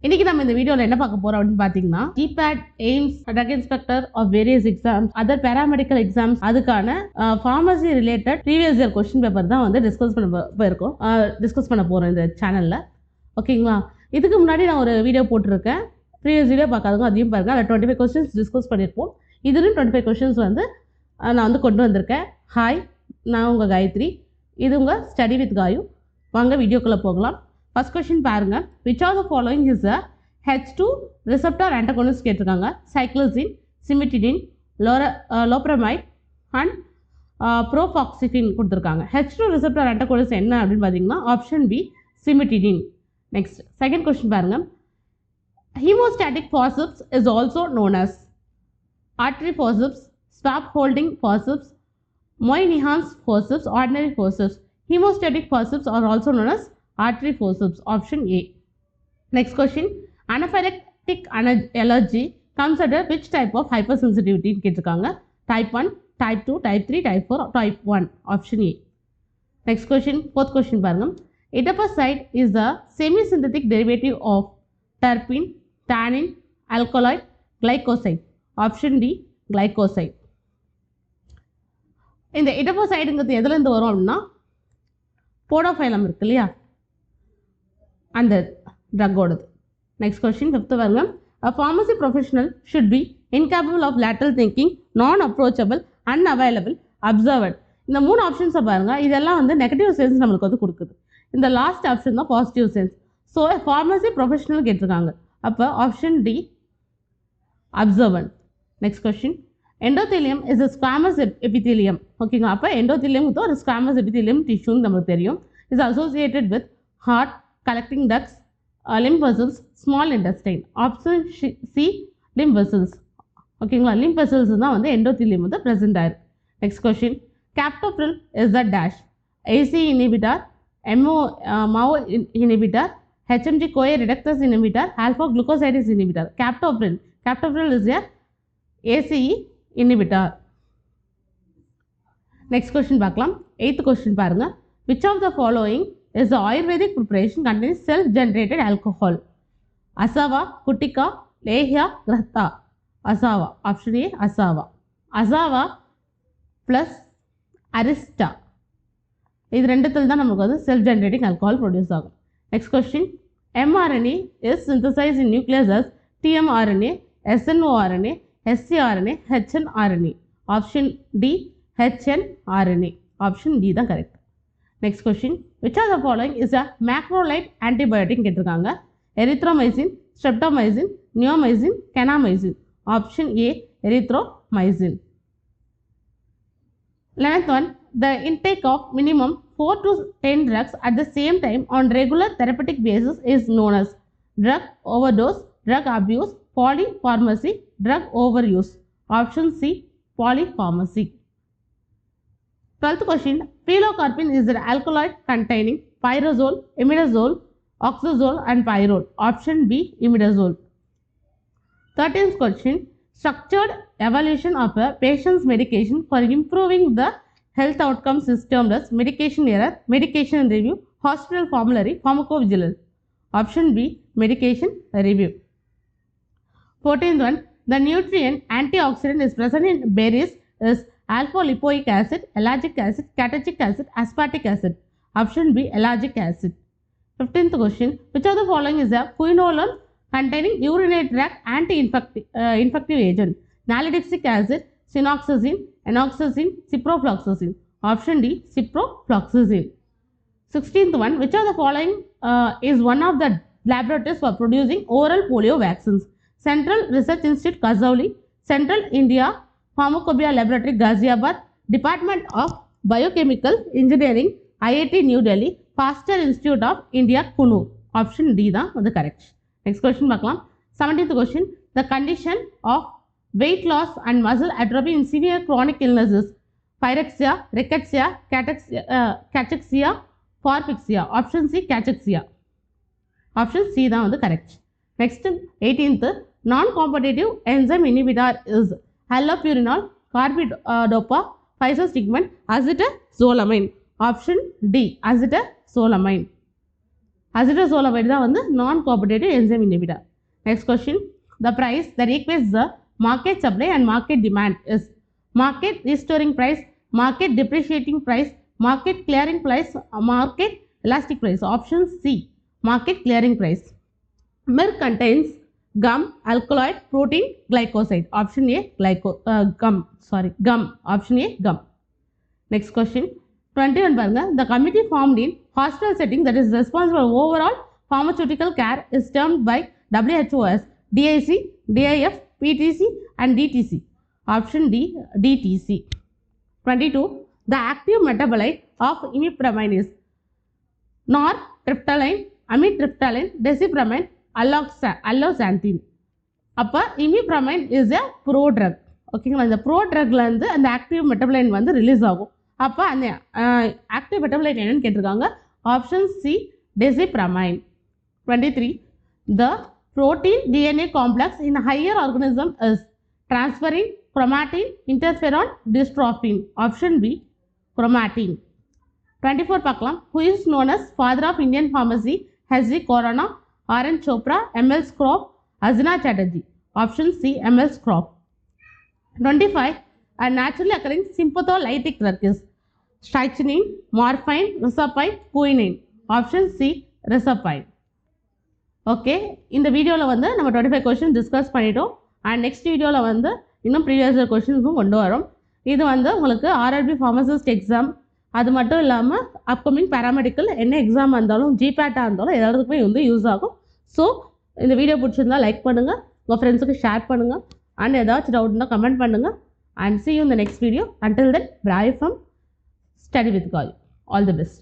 இன்னைக்கு நம்ம இந்த வீடியோவில் என்ன பார்க்க போறோம் அப்படின்னு பார்த்தீங்கன்னா GPAT, AIIMS, drug inspector of various exams, other paramedical exams அதுக்கான pharmacy related previous year question paper தான் வந்து டிஸ்கஸ் பண்ண போகிறோம் இந்த சேனலில். ஓகேங்களா? இதுக்கு முன்னாடி நான் ஒரு வீடியோ போட்டிருக்கேன். ப்ரீவியஸ் வீடியோ பார்க்காதவங்க அதையும் பாருங்கள். அதில் 25 கொஸ்டின்ஸ் டிஸ்கஸ் பண்ணியிருப்போம். இதுலையும் 25 கொஸ்டின்ஸ் வந்து நான் வந்து கொண்டு வந்திருக்கேன். ஹாய், நான் உங்கள் காயத்ரி. இது உங்கள் ஸ்டடி வித் காயு. வாங்க வீடியோக்குள்ளே போகலாம். ஃபர்ஸ்ட் கொஸ்டின் பாருங்க. Which are the following is a H2 receptor antagonist கேட்டிருக்காங்க. சைக்ளோசின், சிமிட்டிடின், லோப்ரமைட் அண்ட் ப்ரோஃபாக்சிஃபின் கொடுத்துருக்காங்க. H2 ரிசெப்டார் ஆன்டகோனிஸ்ட் என்ன அப்படின்னு பார்த்தீங்கன்னா option B cimetidine. Next second question பாருங்க. Haemostatic forceps is also known as artery forceps, swap holding forceps, Moynihan's forceps, ordinary forceps. Hemostatic forceps are also known as artery forceps. Option A. Next question. Anaphylactic allergy comes under which type of hypersensitivity? Type 1, type 2, type 3, type 4, type 1. Option A. Next question. Fourth question. Etoposide is a semi-synthetic derivative of terpene, tannin, alkaloid, glycoside. Option D. Glycoside. இந்த எடபோசைடுங்கிறது எதுலேருந்து வரும் அப்படின்னா போடோஃபைலம் இருக்கு இல்லையா, அந்த ட்ரக்கோடது. Next question fifth பாருங்க. A pharmacy professional should be incapable of lateral thinking, non-approachable, unavailable, observant. இந்த 3 ஆப்ஷன்ஸை பாருங்கள். இதெல்லாம் வந்து நெகட்டிவ் சென்ஸ் நம்மளுக்கு வந்து கொடுக்குது. இந்த லாஸ்ட் ஆப்ஷன் தான் positive sense. So pharmacy professional கேட்டிருக்காங்க. அப்போ option D observant. Next question. Endothelium is a squamous epithelium. ஓகேங்களா? அப்போ எண்டோதெலியம் ஒரு ஸ்குவாமஸ் எபித்தீலியம் டிஷ்யூன்னு நம்மளுக்கு தெரியும். Is associated with heart, collecting ducts, limb vessels, small intestine. Option C limb vessels. ஓகேங்களா? limb vessels தான் வந்து எண்டோதெலியம் வந்து ப்ரெசென்ட் ஆயிருக்கு. Next question. Captopril is the dash AC inhibitor, MAO inhibitor, HMG CoA reductase inhibitor, alpha glucosidase inhibitor. Captopril is a ACE inhibitor. Next question பார்க்கலாம். 8th question பாருங்க. Which of the following is the Ayurvedic preparation containing self-generated alcohol? Asava, Kutika, Lehya, Grahta. Asava. Option A. Asava. Asava plus Arista. இது ரெண்டுத்தில் தான் நமக்கு வந்து self-generating alcohol produce ஆகும். Next question. mRNA is synthesized in nucleus as tmRNA, snRNA, scRNA, hnRNA. Option D. hnRNA. Option D தான் correct. Next question. which of the following is a macrolide antibiotic கேட்டிருக்காங்க. Erythromycin, streptomycin, neomycin, kanamycin. Option A erythromycin. 11th one. The intake of minimum 4 to 10 drugs at the same time on regular therapeutic basis is known as drug overdose, drug abuse, polypharmacy, drug overuse. Option C. Polypharmacy. 12th question. Pilocarpine is an alkaloid containing pyrazole, imidazole, oxazole and pyrrole. Option B. Imidazole. 13th question. Structured evaluation of a patient's medication for improving the health outcomes is termed as medication error, medication review, hospital formulary, pharmacovigilance. Option B. Medication review. 14th one. The nutrient antioxidant is present in berries is alpha-lipoic acid, ellagic acid, catechinic acid, aspartic acid. Option B. Ellagic acid. 15th question. Which of the following is a quinolone containing urinary tract anti-infective agent? Nalidixic acid, sinoxazine, enoxazine, ciprofloxacin. Option D. Ciprofloxacin. 16th one. Which of the following is one of the laboratories for producing oral polio vaccines? Central Research Institute, Kazauli, Central India Pharmacopoeia Laboratory, Ghaziabad, Department of Biochemical Engineering, IIT New Delhi, Pasteur Institute of India, Kunu. Option D தான் வந்து correct. Next question பார்க்கலாம். 17th question. The condition of weight loss and muscle atrophy in severe chronic illnesses: pyrexia, rickettsia, cachexia, forfixia. Option C. Cachexia. Option C தான் வந்து correct. Next 18th. Non-competitive enzyme inhibitor is allopurinol, carbidopa, physostigmine, acetazolamine. Option D. Acetazolamine. Acetylzolomide தான் வந்து non-cooperative enzyme inhibitor. Next question. The price that equates the market supply and market demand is market restoring price, market depreciating price, market clearing price, market elastic price. Option C, market clearing price. Milk contains gum, alkaloid, protein, glycoside. Option A, gum. Option A, gum. Next question. 21 பாருங்க. The committee formed in hospital setting that is responsible for overall pharmaceutical care is termed by WHO as DIC, DIF, PTC and DTC. Option D, DTC. 22. The active metabolite of imipramine is nortriptyline, amitriptyline, desipramine, alloxanthine. அப்போ imipramine is a prodrug. ஓகேங்களா, இந்த ப்ரோட்ரக்ல இருந்து அந்த active மெட்டபலைன் வந்து release ஆகும். அப்போ அந்த active metabolite என்னன்னு கேட்டிருக்காங்க. Option C, desipramine. 23. The protein DNA complex in a higher organism is transferrin, chromatin, interferon, dystrophin. Option B, chromatin. 24 பார்க்கலாம். Who is known as father of Indian pharmacy? H.G. Khorana, R.N. Chopra, M.L. Scroff, Azina Chatterjee. Option C, M.L. Scroff. 25. A naturally occurring sympatholytic drug is strychnine, morphine, reserpine, quinine. Option C, reserpine. Okay, இந்த வீடியோவில் வந்து நம்ம 25 question discuss பண்ணிட்டோம். And next வீடியோவில் வந்து இன்னும் previous கொஸ்டின்ஸும் கொண்டு வரோம். இது வந்து உங்களுக்கு ஆர்ஆர்பி ஃபார்மசிஸ்ட் எக்ஸாம், அது மட்டும் இல்லாமல் அப்கமிங் பேராமெடிக்கல் என்ன எக்ஸாம் இருந்தாலும், ஜிபேட்டாக இருந்தாலும் எல்லாத்துக்குமே வந்து யூஸ் ஆகும். ஸோ இந்த வீடியோ பிடிச்சிருந்தால் லைக் பண்ணுங்கள், உங்கள் ஃப்ரெண்ட்ஸுக்கு ஷேர் பண்ணுங்கள், அண்ட் ஏதாச்சும் டவுட் இருந்தால் கமெண்ட் பண்ணுங்கள். And see you in the next video. Until then, bye from Study with Gauri. All the best.